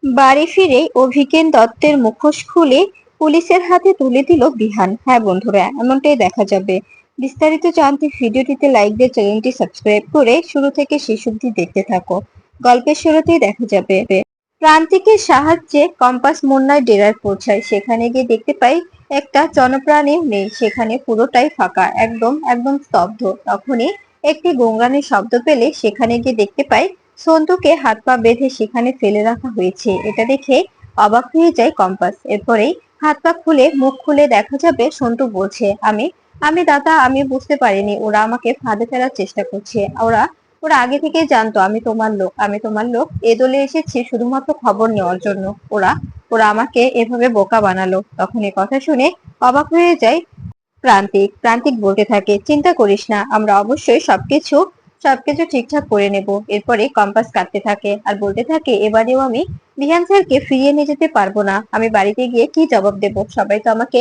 বাড়ি ফিরে অভিজ্ঞান দত্তের মুখোশ খুলে পুলিশের হাতে তুলে দিল বিহান। হ্যাঁ বন্ধুরা, এমনটাই দেখা যাবে। বিস্তারিত জানতে ভিডিওটিতে লাইক দিয়ে চ্যানেলটি সাবস্ক্রাইব করে শুরু থেকে শেষ অবধি দেখতে থাকো। গল্পের শুরুতেই দেখা যাবে প্রান্তিকের সাহায্যে কম্পাস মুন্নার ডেরায় পৌঁছায়। সেখানে গিয়ে দেখতে পাই একটা জনপ্রাণীও নেই, সেখানে পুরোটাই ফাঁকা, একদম একদম স্তব্ধ। তখনই একটি গোঙানির শব্দ পেলে সেখানে গিয়ে দেখতে পাই সন্তুকে হাত পা বেঁধে সেখানে ফেলে রাখা হয়েছে। এটা দেখে অবাক হয়ে যায় কম্পাস। এরপরেই হাত পা খুলে মুখ খুলে দেখা যাবে সন্তু বলছে, আমি আমি দাদা, আমি বুঝতে পারিনি ওরা আমাকে ফাঁদে ফেলার চেষ্টা করছে। ওরা ওরা আগে থেকে জানতো আমি তোমার লোক, আমি তোমার লোক। এ দলে এসেছি শুধুমাত্র খবর নেওয়ার জন্য। ওরা ওরা আমাকে এভাবে বোকা বানালো। তখন এ কথা শুনে অবাক হয়ে যায় প্রান্তিক। প্রান্তিক বলতে থাকে, চিন্তা করিস না, আমরা অবশ্যই সবকিছু সবকিছু ঠিকঠাক করে নেব। এরপরে কম্পাস কাটতে থাকে আর বলতে থাকে, এবারেও আমি বিহান স্যারকে ফিরিয়ে নিয়ে যেতে পারবো না। আমি বাড়িতে গিয়ে কি জবাব দেব? সবাই তো আমাকে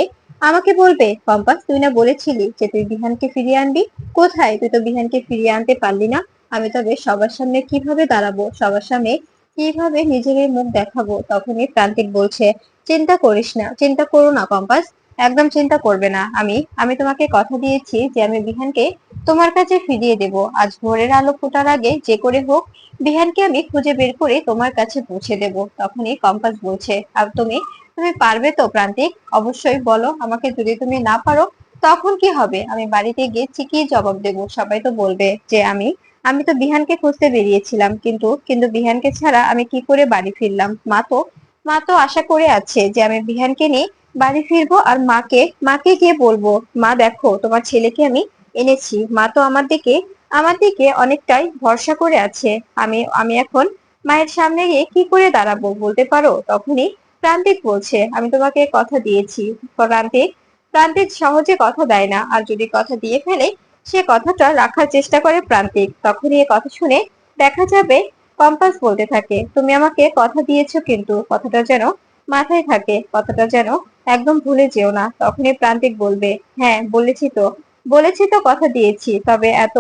আমাকে বলবে, কম্পাস তুই না বলেছিলি যে তুই বিহানকে ফিরিয়ে আনবি? কোথায়? তুই তো বিহানকে ফিরিয়ে আনতে পারলি না। আমি তবে সবার সামনে কিভাবে দাঁড়াবো? সবার সামনে কিভাবে নিজের মুখ দেখাবো? তখনই প্রান্তিক বলছে, চিন্তা করিস না, চিন্তা করো না কম্পাস, একদম চিন্তা করবে না। আমি আমি তোমাকে কথা দিয়েছি যে আমি বিহানকে তোমার কাছে ফিরিয়ে দেব। আজ ভোরের আলো ফোটার আগে যে করে হোক বিহানকে আমি খুঁজে বের করে তোমার কাছে পৌঁছে দেব। তখনই কম্পাস বলছে, আর তুমি তুমি পারবে তো প্রান্তিক? অবশ্যই বলো আমাকে, যদি তুমি না পারো তখন কি হবে? আমি বাড়িতে গিয়ে ঠিকই জবাব দেব। সবাই তো বলবে যে আমি আমি তো বিহানকে খুঁজতে বেরিয়েছিলাম, কিন্তু কিন্তু বিহানকে ছাড়া আমি কি করে বাড়ি ফিরলাম? মা তো আশা করে আছে যে আমি বিহানকে নিয়ে বাড়ি ফিরবো। আর মাকে গিয়ে বলবো, মা দেখো তোমার ছেলেকে আমি এনেছি। মা তো আমার দিকে অনেকটাই ভরসা করে আছে। আমি আমি এখন মায়ের সামনে গিয়ে কি করে দাঁড়াবো বলতে পারো? তখনই প্রান্তিক বলছে, আমি তোমাকে কথা দিয়েছি। প্রান্তিক প্রান্তিক সহজে কথা দেয় না, আর যদি কথা দিয়ে ফেলে সে কথাটা রাখার চেষ্টা করে প্রান্তিক। তখনই এ কথা শুনে দেখা যাবে কম্পাস বলতে থাকে, তুমি আমাকে কথা দিয়েছো, কিন্তু কথাটা যেন মাথায় থাকে, কথাটা যেন একদম ভুলে যেও না। তখনই প্রান্তিক বলবে, হ্যাঁ বলেছি তো কথা দিয়েছি, তবে এত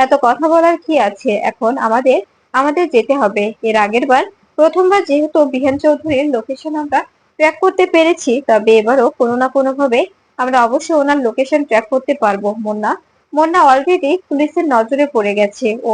এত কথা বলার কি আছে? এখন আমাদের আমাদের যেতে হবে। এর আগের বার প্রথমবার যেহেতু বিহান চৌধুরীর লোকেশন আমরা ট্র্যাক করতে পেরেছি, তবে এবারও কোনো না কোনো ভাবে আমরা অবশ্যই ওনার লোকেশন ট্র্যাক করতে পারবো। মুন্না মুন্না অলরেডি পুলিশের নজরে পড়ে গেছে। ও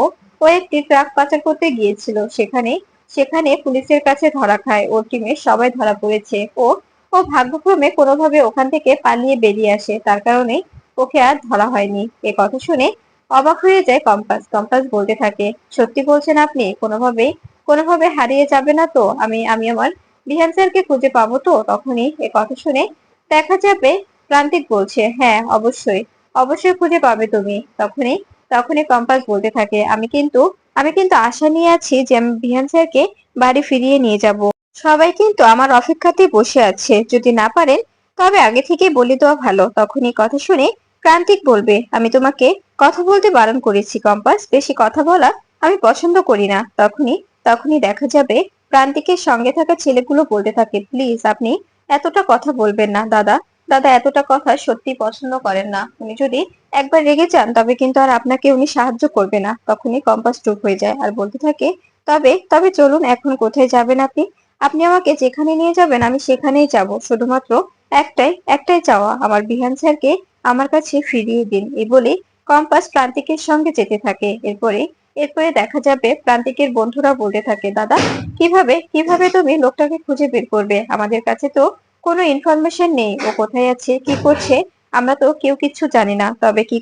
একটি ট্রাক পাচার করতে গিয়েছিল, সেখানে সেখানে পুলিশের কাছে ধরা খায়। ওর টিমের সবাই ধরা পড়েছে। ও ও ভাগ্যক্রমে কোনোভাবে ওখান থেকে পালিয়ে বেরিয়ে আসে, তার কারণে ওকে আর ধরা হয়নি। এ কথা শুনে অবাক হয়ে যায় কম্পাস। কম্পাস বলতে থাকে, সত্যি বলছেন আপনি? কোনোভাবে কোনোভাবে হারিয়ে যাবে না তো? আমি আমার বিহান স্যারকে খুঁজে পাবো তো? তখনই এ কথা শুনে দেখা যাবে প্রান্তিক বলছে, হ্যাঁ অবশ্যই অবশ্যই খুঁজে পাবে তুমি। তখনই তখনই কম্পাস বলতে থাকে, আমি কিন্তু আশা নিয়ে আছি যে আমি বিহান স্যারকে বাড়ি ফিরিয়ে নিয়ে যাব। সবাই কিন্তু আমার অপেক্ষাতেই বসে আছে। যদি না পারেন তবে আগে থেকেই বলে দেওয়া ভালো। তখনই কথা শুনে প্রান্তিক বলবে, আমি তোমাকে কথা বলতে বারণ করেছি কম্পাস, বেশি কথা বলা আমি পছন্দ করি না। তখনই দেখা যাবে প্রান্তিকের সঙ্গে থাকা ছেলেগুলো বলতে থাকে, প্লিজ আপনি এতটা কথা বলবেন না দাদা। দাদা এতটা কথা সত্যি পছন্দ করেন না। উনি যদি একবার রেগে যান তবে কিন্তু আর আপনাকে উনি সাহায্য করবে না। তখনই কম্পাস চুপ হয়ে যায় আর বলতে থাকে, তবে তবে চলুন, এখন কোথায় যাবেন আপনি? আপনি আমাকে যেখানে নিয়ে যাবেন আমি সেখানেই যাব। শুধুমাত্র একটাই একটাই চাওয়া, আমার বিহান স্যারকে আমার কাছে ফিরিয়ে দিন। এই বলে কম্পাস প্রান্তিকের সঙ্গে যেতে থাকে। এরপরে দেখা যাবে প্রান্তিকের বন্ধুরা বলতে থাকে, দাদা কিভাবে কিভাবে তুমি লোকটাকে খুঁজে বের করবে? আমাদের কাছে তো কোনো ইনফরমেশন নেই, ও কোথায় আছে কি করছে আমরা তো কেউ কিচ্ছু জানি না। তবে কি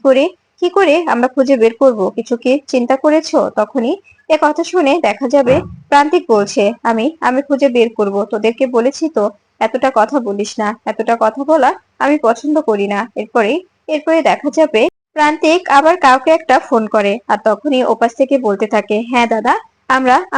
করে আমরা খুঁজে বের করব? কিছু কি চিন্তা করেছো? তখনই এ কথা শুনে দেখা যাবে প্রান্তিক বলছে, আমি আমি খুঁজে বের করব, তোদেরকে বলেছি তো এতটা কথা বলিস না, এতটা কথা বলা আমি পছন্দ করি না। এরপরে দেখা যাবে প্রান্তিক আবার কাউকে একটা ফোন করে, আর তখনই ওপাশ থেকে বলতে থাকে, হ্যাঁ দাদা,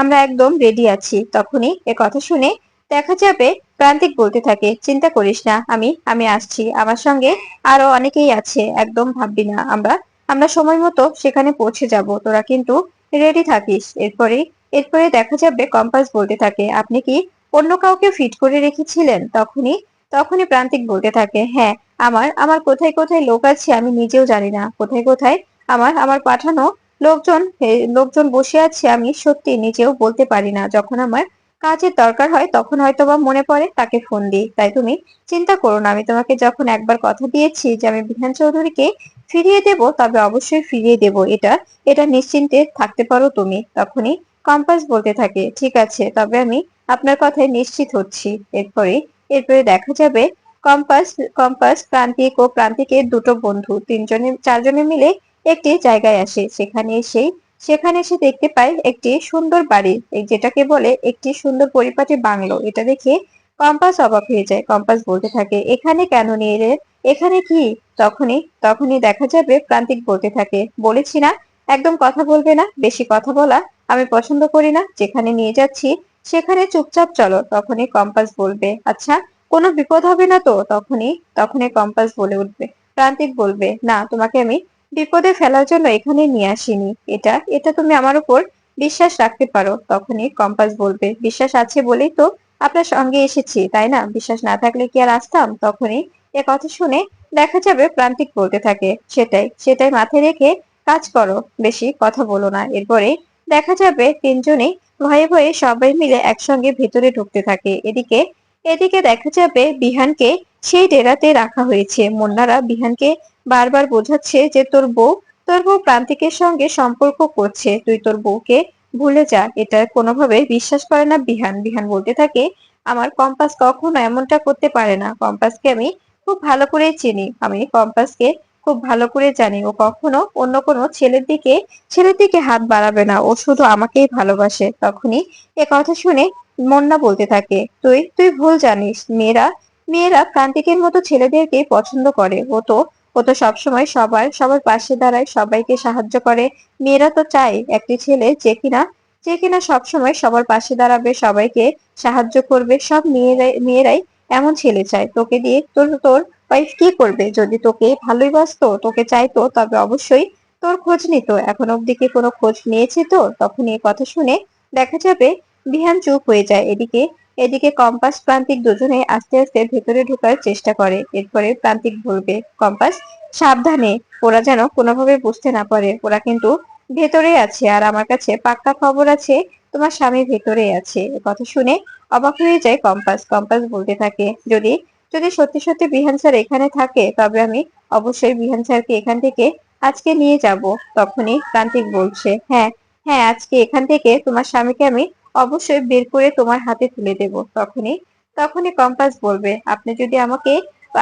আমরা একদম রেডি আছি। তখনই এ কথা শুনে দেখা যাবে প্রান্তিক বলতে থাকে, চিন্তা করিস না, আমি আমি আসছি, আমার সঙ্গে আরো অনেকেই আছে, একদম ভাববি না। আমরা আমরা সময় মতো সেখানে পৌঁছে যাব, তোরা কিন্তু রেডি থাকিস। এরপরে দেখা যাবে কম্পাস বলতে থাকে, আপনি কি অন্য কাউকে ফিট করে রেখেছিলেন? তখনই প্রান্তিক বলতে থাকে, হ্যাঁ, আমার আমার কোথায় কোথায় লোক আছে আমি নিজেও জানি না। কোথায় কোথায় আমার আমার পাঠানো লোকজন লোকজন বসে আছে আমি সত্যি নিজেও বলতে পারি না। যখন আমার কাজের দরকার হয় তখন হয়তোবা মনে পড়ে তাকে ফোন দিই। তাই তুমি চিন্তা করো না, আমি তোমাকে যখন একবার কথা দিয়েছি যে আমি বিধান চৌধুরীকে ফিরিয়ে দেব, তবে অবশ্যই ফিরিয়ে দেব, এটা এটা নিশ্চিন্তে থাকতে পারো তুমি। তখনই কম্পাস বলতে থাকে, ঠিক আছে, তবে আমি আপনার কথায় নিশ্চিত হচ্ছি। এরপরে এরপরে দেখা যাবে কম্পাস কম্পাস প্রান্তিক ও প্রান্তিকের দুটো বন্ধু চারজনে মিলে একটি জায়গায় আসে। সেখানে এসে দেখতে পায় একটি সুন্দর বাড়ি, এই যেটাকে বলে একটি সুন্দর পরিপাটি বাংলো। এটা দেখে কম্পাস অবাক হয়ে যায়। কম্পাস বলতে থাকে, এখানে কেন নিয়ে এলে? এখানে কি? তখনই দেখা যাবে প্রান্তিক বলতে থাকে, বলেছি না একদম কথা বলবে না, বেশি কথা বলা আমি পছন্দ করি না। যেখানে নিয়ে যাচ্ছি সেখানে চুপচাপ চলো। তখনই কম্পাস বলবে, আচ্ছা, কোনো বিপদ হবে না তো? তখনই কম্পাস বলে উঠবে, প্রান্তিক বলবে, না, তোমাকে আমি বিপদে ফেলার জন্য এখানে নিয়ে আসিনি। এটা এটা তুমি আমার উপর বিশ্বাস রাখতে পারো। তখনই কম্পাস বলবে, বিশ্বাস আছে বলেই তো আপনার সঙ্গে এসেছি, তাই না? বিশ্বাস না থাকলে কি আর আসতাম? তখনই এ কথা শুনে দেখা যাবে প্রান্তিক বলতে থাকে, সেটাই সেটাই মাথায় রেখে কাজ করো, বেশি কথা বলো না। এরপরে দেখা যাবে তিনজনেই ভয়ে ভয়ে সবাই মিলে একসঙ্গে ভেতরে ঢুকতে থাকে। এদিকে এদিকে দেখা যাবে বিহানকে সেই ডেরাতে রাখা হয়েছে। মুন্নারা বিহানকে বারবার বোঝাচ্ছে যে তোর বউ প্রান্তিকের সঙ্গে সম্পর্ক করছে, তুই তোর বউকে ভুলে যা। এটা কোনোভাবে বিশ্বাস করে না বিহান। বিহান বলতে থাকে, আমার কম্পাস কখনো এমনটা করতে পারে না। কম্পাসকে আমি খুব ভালো করে চিনি, আমি কম্পাসকে খুব ভালো করে জানি। ও কখনো অন্য কোনো ছেলের দিকে হাত বাড়াবে না, ও শুধু আমাকেই ভালোবাসে। তখনই এ কথা শুনে মুন্না বলতে থাকে, তুই তুই ভুল জানিস। মেয়েরা মেয়েরা প্রান্তিকের মতো ছেলেদেরকে পছন্দ করে। ও তো সবসময় সবার সবার পাশে দাঁড়ায়, সবাইকে সাহায্য করে। মেয়েরা তো চায় একটি ছেলে যে কিনা সবসময় সবার পাশে দাঁড়াবে, সবাইকে সাহায্য করবে। সব মেয়েরাই এমন ছেলে চায়। তোকে দিয়ে তোর তোর ওয়াইফ কি করবে? যদি তোকে ভালোই বাসতো, তোকে চাইতো, তবে অবশ্যই তোর খোঁজ নিত। এখন অব্দি কি কোনো খোঁজ নিয়েছে তো? তখন এই কথা শুনে দেখা যাবে বিহান চুপ হয়ে যায়। এদিকে এদিকে কম্পাস প্রান্তিক দুজনে আস্তে আস্তে ভেতরে ঢোকার চেষ্টা করে। এরপরে প্রান্তিক বলবে, কম্পাস, সাবধানে, ওরা যেন কোনোভাবে বুঝতে না পারে ওরা কিন্তু ভেতরে আছে। আর আমার কাছে পাক্কা খবর আছে তোমার স্বামী ভেতরে আছে। এ কথা শুনে অবাক হয়ে যায় কম্পাস। কম্পাস বলতে থাকে, যদি যদি সত্যি সত্যি বিহান স্যার এখানে থাকে, তবে আমি অবশ্যই বিহান স্যারকে এখান থেকে আজকে নিয়ে যাব। তখনই প্রান্তিক বলছে, হ্যাঁ হ্যাঁ, আজকে এখান থেকে তোমার স্বামীকে আমি অবশ্যই বের করে তোমার হাতে তুলে দেব। তখনই কম্পাস বলবে, আপনি যদি আমাকে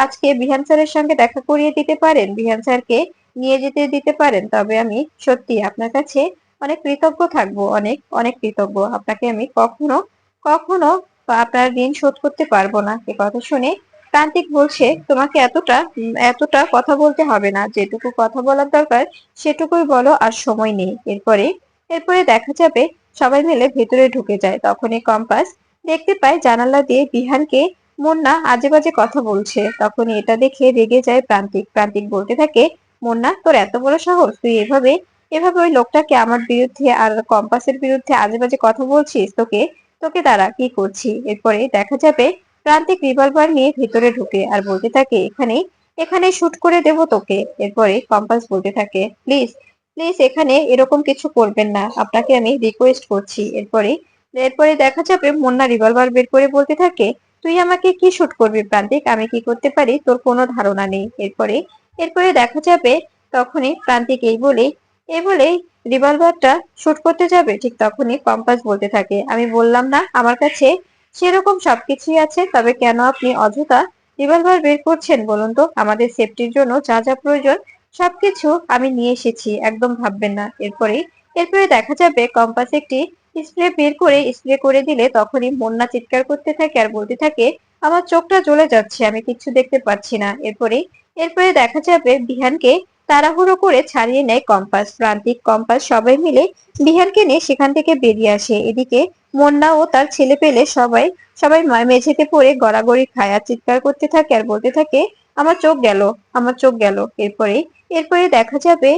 আজকে বিহান স্যারের সঙ্গে দেখা করিয়ে দিতে পারেন, বিহান স্যারকে নিয়ে যেতে দিতে পারেন, তবে আমি সত্যি আপনার কাছে অনেক কৃতজ্ঞ থাকবো, অনেক অনেক কৃতজ্ঞ। আপনাকে আমি কখনো কখনো আপনার ঋণ শোধ করতে পারবো না। এ কথা শুনে প্রান্তিক বলছে, তোমাকে এতটা কথা বলতে হবে না, যেটুকু কথা বলার দরকার সেটুকুই বলো, আর সময় নেই। এরপরে দেখা যাবে সবাই মিলে ভেতরে ঢুকে যায়। তখনই কম্পাস দেখতে পায় জানালা দিয়ে বিহানকে মুন্না আজে বাজে কথা বলছে। তখনই এটা দেখে রেগে যায় প্রান্তিক। প্রান্তিক বলতে থাকে, মুন্না, তোর এত বড় সাহস, তুই এভাবে এভাবে ওই লোকটাকে আমার বিরুদ্ধে আর কম্পাসের বিরুদ্ধে আজে বাজে কথা বলছিস? তোকে তোকে দাঁড়া, কি করছি। এরপরে দেখা যাবে প্রান্তিক রিভলভার নিয়ে ভেতরে ঢুকে আর বলতে থাকে, এখানে এখানে শুট করে দেব তোকে। এরপরে কম্পাস বলতে থাকে, প্লিজ প্লিজ এখানে এরকম কিছু করবেন না, আপনাকে আমি রিকোয়েস্ট করছি। এরপরে এরপরে দেখা যাবে মুন্না রিভলভার বের করে বলতে থাকে, তুই আমাকে কি শুট করবি প্রান্তিক? আমি কি করতে পারি তোর কোনো ধারণা নেই। এরপরে এরপরে দেখা যাবে তখনই প্রান্তিক এই বলেই রিভলভারটা শুট করতে যাবে। ঠিক তখনই কম্পাস বলতে থাকে, আমি বললাম না আমার কাছে সেরকম সবকিছুই আছে, তবে কেন আপনি অযথা রিভলভার বের করছেন বলুন তো? আমাদের সেফটির জন্য যা যা প্রয়োজন সবকিছু আমি নিয়ে এসেছি, একদম ভাববেন না। এরপরে দেখা যাবে কম্পাস একটি স্প্রে বের করে স্প্রে করে দিলে তখনই মুন্না চিৎকার করতে থাকে আর বলতে থাকে, আমার চোখটা জ্বলে যাচ্ছে, আমি কিচ্ছু দেখতে পাচ্ছি না। এরপরে দেখা যাবে বিহানকে তাড়াহুড়ো করে ছাড়িয়ে নেয় কম্পাস। প্রান্তিক, কম্পাস সবাই মিলে বিহানকে নিয়ে সেখান থেকে বেরিয়ে আসে। এদিকে মুন্না ও তার ছেলে পেলে সবাই সবাই মেঝেতে পড়ে গড়াগড়ি খায় আর চিৎকার করতে থাকে আর বলতে থাকে, আমার চোখ গেল, আমার চোখ গেল। এরপরে দেখা যাবে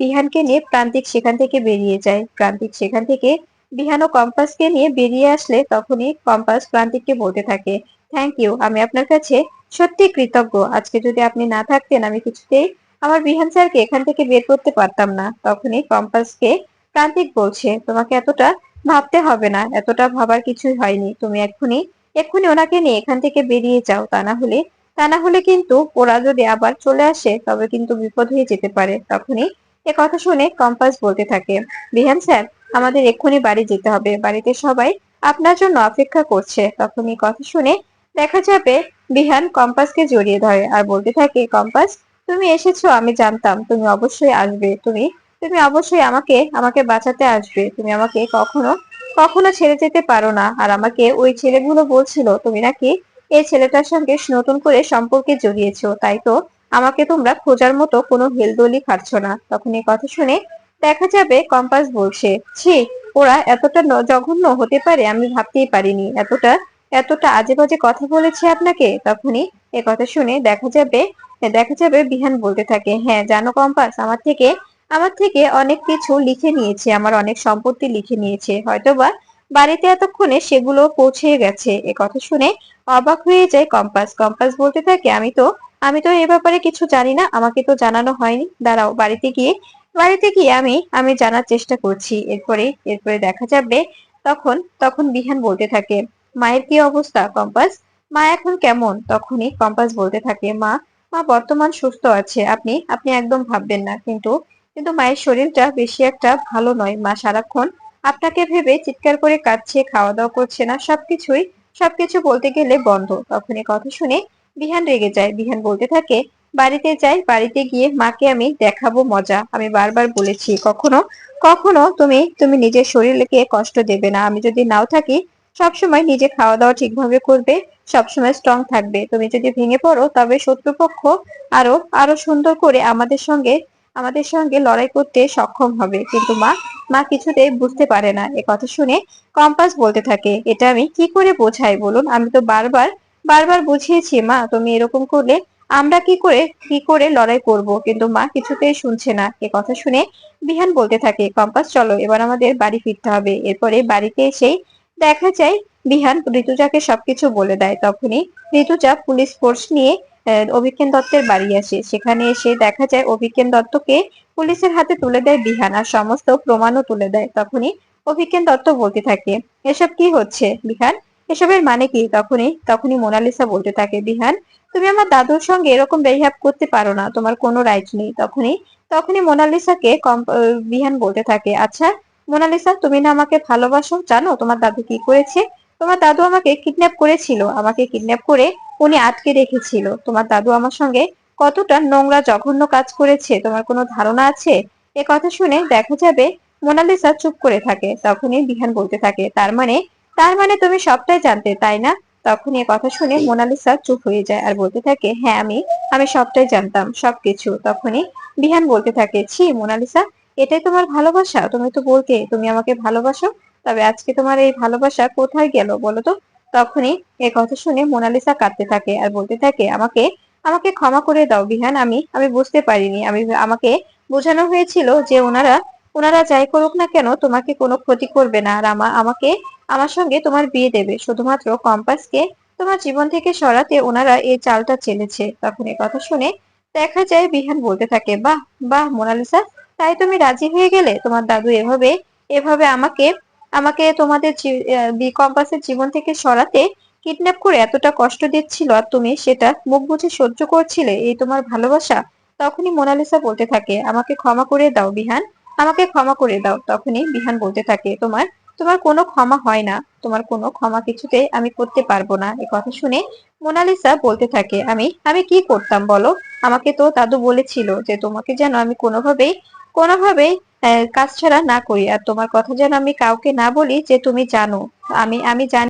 বিহানকে নিয়ে প্রান্তিক সেখান থেকে বেরিয়ে যায়। প্রান্তিক সেখান থেকে বিহান ও কম্পাসকে নিয়ে বেরিয়ে আসলে তখনই কম্পাস প্রান্তিককে বলতে থাকে, থ্যাংক ইউ, আমি আপনার কাছে সত্যি কৃতজ্ঞ। আজকে যদি আপনি না থাকতেন, আমি কিছুতেই আমার বিহান স্যারকে এখান থেকে বের করতে পারতাম না। তখনই কম্পাসকে প্রান্তিক বলছে, তোমাকে এতটা ভাবতে হবে না, এতটা ভাবার কিছুই হয়নি। তুমি এক্ষুনি এক্ষুনি ওনাকে নিয়ে এখান থেকে বেরিয়ে যাও, তা না হলে কিন্তু ওরা যদি আবার চলে আসে তবে কিন্তু বিপদ হয়ে যেতে পারে। তখনই এ কথা শুনে কম্পাস বলতে থাকে, বিহান স্যার, আমাদের এক্ষুনি বাড়ি যেতে হবে, বাড়িতে সবাই আপনার জন্য অপেক্ষা করছে। তখন এই কথা শুনে দেখা যাবে বিহান কম্পাসকে জড়িয়ে ধরে আর বলতে থাকে, কম্পাস, তুমি এসেছো, আমি জানতাম তুমি অবশ্যই আসবে। তুমি তুমি অবশ্যই আমাকে আমাকে বাঁচাতে আসবে। তুমি আমাকে কখনো কখনো ছেড়ে যেতে পারো না। আর আমাকে ওই ছেলেগুলো বলছিল তুমি নাকি এই ছেলেটার সঙ্গে নতুন করে সম্পর্কে জড়িয়েছো, তাই তো আমাকে তোমরা খোঁজার মতো কোনো হেলদোলই খাচ্ছ না। তখন এই কথা শুনে দেখা যাবে কম্পাস বলছে, ছি, ওরা এতটা জঘন্য হতে পারে আমি ভাবতেই পারিনি। এতটা এতটা আজে বাজে কথা বলেছে আপনাকে। তখনই এ কথা শুনে দেখা যাবে বিহান বলতে থাকে, হ্যাঁ জানো কম্পাস, আমার থেকে অনেক কিছু লিখে নিয়েছে, আমার অনেক সম্পত্তি লিখে নিয়েছে, হয়তোবা বাড়িতে এতক্ষণে সেগুলো পৌঁছে গেছে। এ কথা শুনে অবাক হয়ে যায় কম্পাস। কম্পাস বলতে থাকে, আমি তো এ ব্যাপারে কিছু জানি না, আমাকে তো জানানো হয়নি। দাঁড়াও, বাড়িতে গিয়ে আমি জানার চেষ্টা করছি। এরপরে দেখা যাবে তখন তখন বিহান বলতে থাকে, মায়ের কি অবস্থা কম্পাস, মা এখন কেমন? তখনই কম্পাস বলতে থাকে, মা মা বর্তমান সুস্থ আছে, আপনি আপনি একদম ভাববেন না। কিন্তু কিন্তু মায়ের শরীরটা বেশি একটা ভালো নয়। মা সারাক্ষণ আপনাকে ভেবে চিৎকার করে কাঁদছে, খাওয়া দাওয়া করছে না, সবকিছু বলতে গেলে বন্ধ। তখন এই কথা শুনে বিহান রেগে যায়। বিহান বলতে থাকে, বাড়িতে যাই, বাড়িতে গিয়ে মাকে আমি দেখাবো মজা। আমি বারবার বলেছি, কখনো কখনো তুমি তুমি নিজের শরীরকে কষ্ট দেবে না। আমি যদি নাও থাকি, সবসময় নিজে খাওয়া দাওয়া ঠিকভাবে করবে, সবসময় স্ট্রং থাকবে। তুমি যদি ভেঙে পড়ো তবে শত্রুপক্ষ আরো আরো সুন্দর করে আমাদের সঙ্গে লড়াই করতে সক্ষম হবে। কিন্তু মা মা কিছুতেই বুঝতে পারে না। এ কথা শুনে কম্পাস বলতে থাকে, এটা আমি কি করে বোঝাই বলুন? আমি তো বারবার বারবার বুঝিয়েছি মা, তুমি এরকম করলে আমরা কি করে লড়াই করব, কিন্তু মা কিছুতেই শুনছে না। এ কথা শুনে বিহান বলতে থাকে, কম্পাস চলো, এবার আমাদের বাড়ি ফিরতে হবে। এরপরে বাড়িতে এসেই দেখা যায় বিহান ঋতুজাকে সবকিছু বলে দেয়। তখনই ঋতুজা পুলিশ ফোর্স নিয়ে অভিজ্ঞান দত্তের বাড়ি আসে। সেখানে এসে দেখা যায় অভিজ্ঞান দত্তকে পুলিশের হাতে তুলে দেয় বিহান, আর সমস্ত প্রমাণও তুলে দেয়। তখনই অভিজ্ঞান দত্ত বলতে থাকে, এসব কি হচ্ছে বিহান, এসবের মানে কি? তখনই মোনালিসা বলতে থাকে, বিহান, তুমি আমার দাদুর সঙ্গে এরকম ব্যবহার করতে পারো না, তোমার কোনো রাইট নেই। তখনই মোনালিসাকে বিহান বলতে থাকে, আচ্ছা মোনালিসা, তুমি না আমাকে ভালোবাসো, জানো তোমার দাদু কি করেছে? তোমার দাদু আমাকে কিডন্যাপ করেছিল, আমাকে কিডন্যাপ করে উনি আটকে রেখেছিল। তোমার দাদু আমার সঙ্গে কতটা নোংরা জঘন্য কাজ করেছে তোমার কোনো ধারণা আছে? এ কথা শুনে দেখা যাবে মোনালিসা চুপ করে থাকে। তখনই বিহান বলতে থাকে, তার মানে তুমি সবটাই জানতে, তাই না? তখন এ কথা শুনে মোনালিসা চুপ হয়ে যায় আর বলতে থাকে, হ্যাঁ, আমি সবটাই জানতাম, সবকিছু। তখনই বিহান বলতে থাকে, ছি মোনালিসা, এটাই তোমার ভালোবাসা? তুমি তো বলতে তুমি আমাকে ভালোবাসো, তবে আজকে তোমার এই ভালোবাসা কোথায় গেল বলো তো? তখনই এ কথা শুনে মোনালিসা কাঁদতে থাকে আর বলতে থাকে, আমাকে আমাকে ক্ষমা করে দাও বিহান, আমি বুঝতে পারিনি। আমাকে বোঝানো হয়েছিল যে ওনারা ওনারা যাই করুক না কেন তোমাকে কোনো ক্ষতি করবে না, আর আমাকে আমার সঙ্গে তোমার বিয়ে দেবে। শুধুমাত্র কম্পাসকে তোমার জীবন থেকে সরাতে ওনারা এই চালটা চেলেছে। তখন এ কথা শুনে দেখা যায় বিহান বলতে থাকে, বাহ বাহ মোনালিসা, তাই তুমি রাজি হয়ে গেলে? তোমার দাদু এভাবে এভাবে আমাকে আমাকে তোমাদের কম্পাসের জীবন থেকে সরাতে কিডন্যাপ করে এতটা কষ্ট দিচ্ছিল, আর তুমি সেটা মুখ বুজে সহ্য করছিলে, এই তোমার ভালোবাসা? তখনই মোনালিসা বলতে থাকে, আমাকে ক্ষমা করে দাও বিহান, আমাকে ক্ষমা করে দাও। তখনই বিহান বলতে থাকে, তোমার তোমার কোনো ক্ষমা হয় না, তোমার কোনো ক্ষমা কিছুতে আমি করতে পারবো না। এ কথা শুনে মোনালিসা বলতে থাকে, আমি কি করতাম বলো? আমাকে তো দাদু বলেছিল যে তোমাকে যেন আমি কোনোভাবেই কাজ ছাড়া না করি, আর তোমার কথা যেন আমি কাউকে না বলি যে তুমি জানো। আমি জানি